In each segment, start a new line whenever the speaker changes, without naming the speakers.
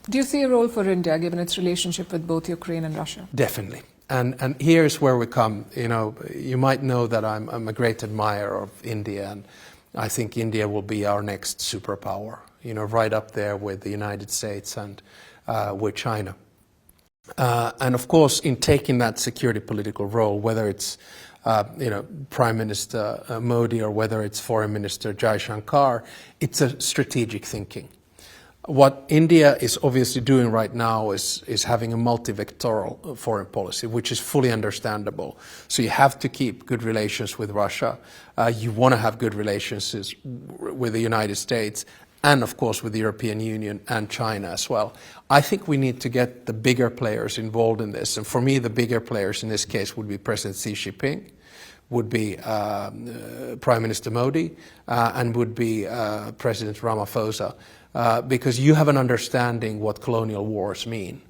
Do you see a role for India, given its relationship with both Ukraine and Russia?
Definitely. And here's where we come. You might know that I'm a great admirer of India, and I think India will be our next superpower, right up there with the United States and with China. And of course, in taking that security political role, whether it's Prime Minister Modi or whether it's Foreign Minister Jai Shankar, it's a strategic thinking. What India is obviously doing right now is having a multi-vectoral foreign policy, which is fully understandable. So you have to keep good relations with Russia. You want to have good relations with the United States and, of course, with the European Union and China as well. I think we need to get the bigger players involved in this. And for me, the bigger players in this case would be President Xi Jinping, would be Prime Minister Modi, and would be President Ramaphosa. Because you have an understanding what colonial wars mean.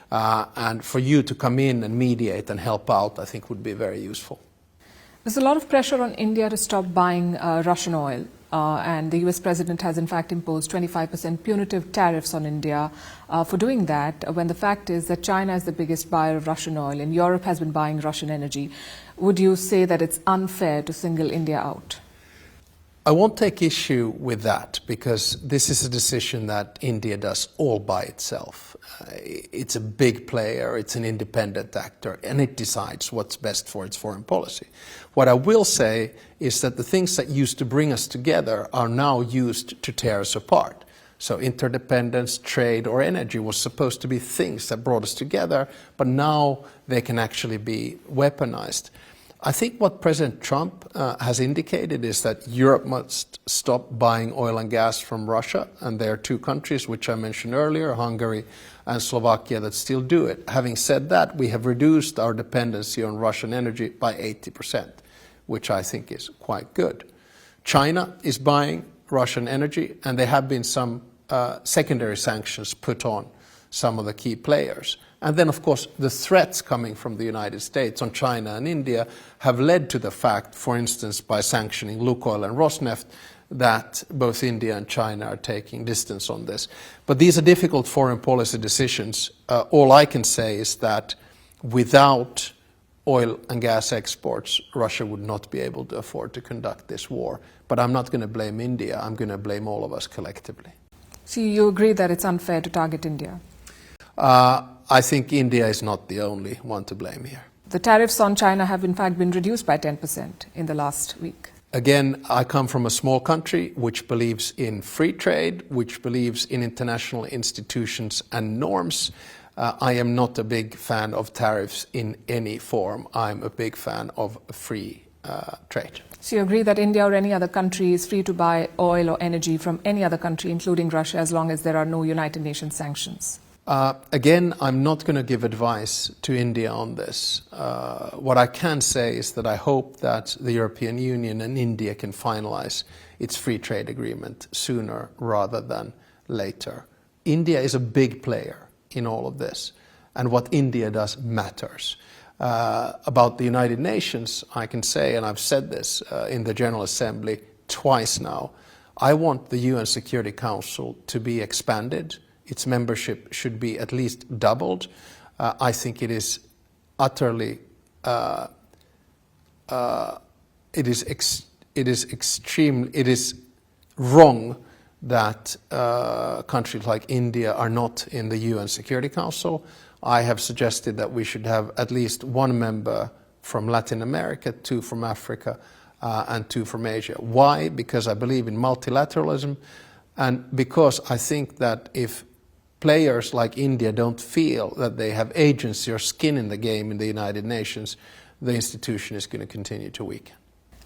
And for you to come in and mediate and help out, I think would be very useful.
There's a lot of pressure on India to stop buying Russian oil. And the US president has in fact imposed 25% punitive tariffs on India for doing that, when the fact is that China is the biggest buyer of Russian oil and Europe has been buying Russian energy. Would you say that it's unfair to single India out?
I won't take issue with that, because this is a decision that India does all by itself. It's a big player, it's an independent actor, and it decides what's best for its foreign policy. What I will say is that the things that used to bring us together are now used to tear us apart. So interdependence, trade, or energy was supposed to be things that brought us together, but now they can actually be weaponized. I think what President Trump has indicated is that Europe must stop buying oil and gas from Russia, and there are two countries which I mentioned earlier, Hungary and Slovakia, that still do it. Having said that, we have reduced our dependency on Russian energy by 80%, which I think is quite good. China is buying Russian energy, and there have been some secondary sanctions put on some of the key players. And then, of course, the threats coming from the United States on China and India have led to the fact, for instance, by sanctioning Lukoil and Rosneft, that both India and China are taking distance on this. But these are difficult foreign policy decisions. All I can say is that without oil and gas exports, Russia would not be able to afford to conduct this war. But I'm not going to blame India. I'm going to blame all of us collectively.
So you agree that it's unfair to target India?
I think India is not the only one to blame here.
The tariffs on China have in fact been reduced by 10% in the last week.
Again, I come from a small country which believes in free trade, which believes in international institutions and norms. I am not a big fan of tariffs in any form. I'm a big fan of free trade.
So you agree that India or any other country is free to buy oil or energy from any other country, including Russia, as long as there are no United Nations sanctions?
Again, I'm not going to give advice to India on this. What I can say is that I hope that the European Union and India can finalize its free trade agreement sooner rather than later. India is a big player in all of this, and what India does matters. About the United Nations, I can say, and I've said this in the General Assembly twice now, I want the UN Security Council to be expanded. Its membership should be at least doubled. I think it is utterly, it is wrong that countries like India are not in the UN Security Council. I have suggested that we should have at least one member from Latin America, 2 from Africa, and 2 from Asia. Why? Because I believe in multilateralism, and because I think that if players like India don't feel that they have agency or skin in the game in the United Nations, the institution is going to continue to weaken.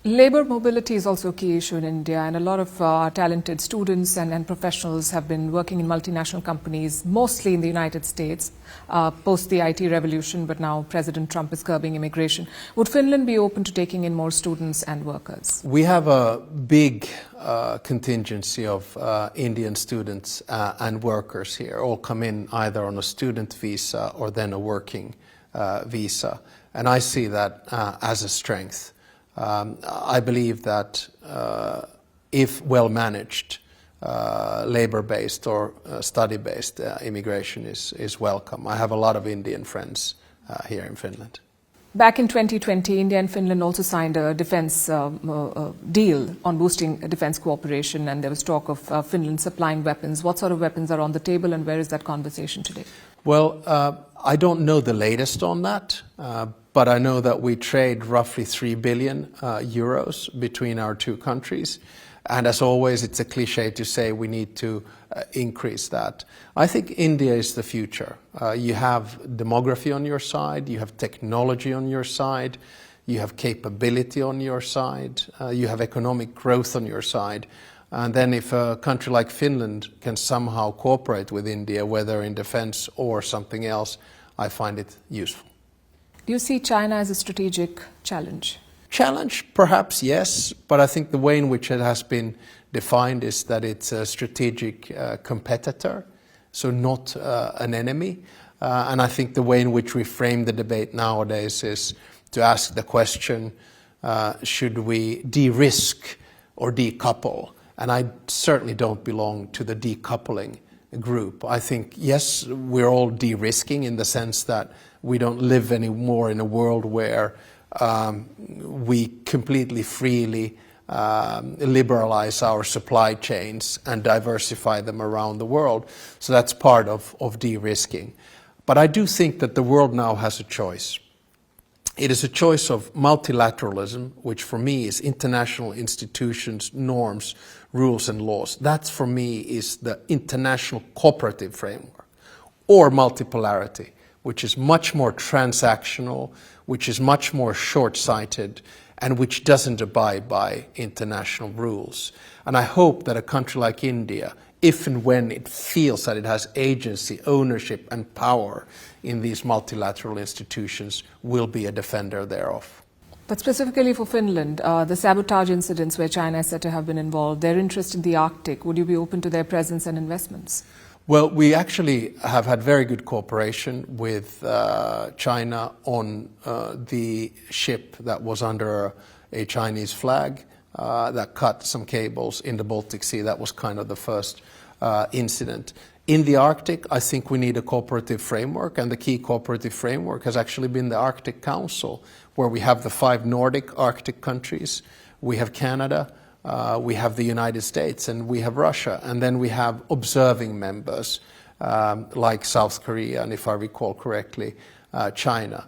Labour mobility is also a key issue in India, and a lot of talented students and professionals have been working in multinational companies, mostly in the United States, post the IT revolution, but now President Trump is curbing immigration. Would Finland be open to taking in more students and workers?
We have a big contingency of Indian students and workers here, all come in either on a student visa or then a working visa, and I see that as a strength. I believe that if well managed, labor-based or study-based immigration is welcome. I have a lot of Indian friends here in Finland.
Back in 2020, India and Finland also signed a defense deal on boosting defense cooperation, and there was talk of Finland supplying weapons. What sort of weapons are on the table, and where is that conversation today?
Well, I don't know the latest on that, but I know that we trade roughly 3 billion euros between our two countries. And as always, it's a cliche to say we need to increase that. I think India is the future. You have demography on your side, you have technology on your side, you have capability on your side, you have economic growth on your side. And then if a country like Finland can somehow cooperate with India, whether in defense or something else, I find it useful.
Do you see China as a strategic challenge?
Challenge, perhaps, yes, but I think the way in which it has been defined is that it's a strategic competitor, so not an enemy. And I think the way in which we frame the debate nowadays is to ask the question, should we de-risk or decouple? And I certainly don't belong to the decoupling group. I think, yes, we're all de-risking in the sense that we don't live anymore in a world where we completely freely liberalize our supply chains and diversify them around the world. So that's part of de-risking. But I do think that the world now has a choice. It is a choice of multilateralism, which for me is international institutions, norms, rules and laws. That for me is the international cooperative framework. Or multipolarity, which is much more transactional, which is much more short-sighted, and which doesn't abide by international rules. And I hope that a country like India, if and when it feels that it has agency, ownership and power in these multilateral institutions, will be a defender thereof.
But specifically for Finland, the sabotage incidents where China is said to have been involved, their interest in the Arctic, would you be open to their presence and investments?
Well, we actually have had very good cooperation with China on the ship that was under a Chinese flag that cut some cables in the Baltic Sea. That was kind of the first incident. In the Arctic, I think we need a cooperative framework, and the key cooperative framework has actually been the Arctic Council, where we have the 5 Nordic Arctic countries, we have Canada, we have the United States, and we have Russia, and then we have observing members like South Korea, and if I recall correctly, China.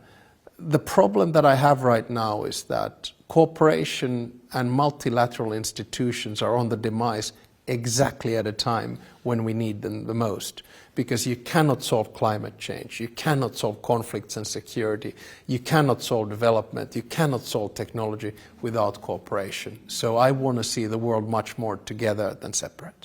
The problem that I have right now is that cooperation and multilateral institutions are on the demise exactly at a time when we need them the most. Because you cannot solve climate change, you cannot solve conflicts and security, you cannot solve development, you cannot solve technology without cooperation. So I want to see the world much more together than separate.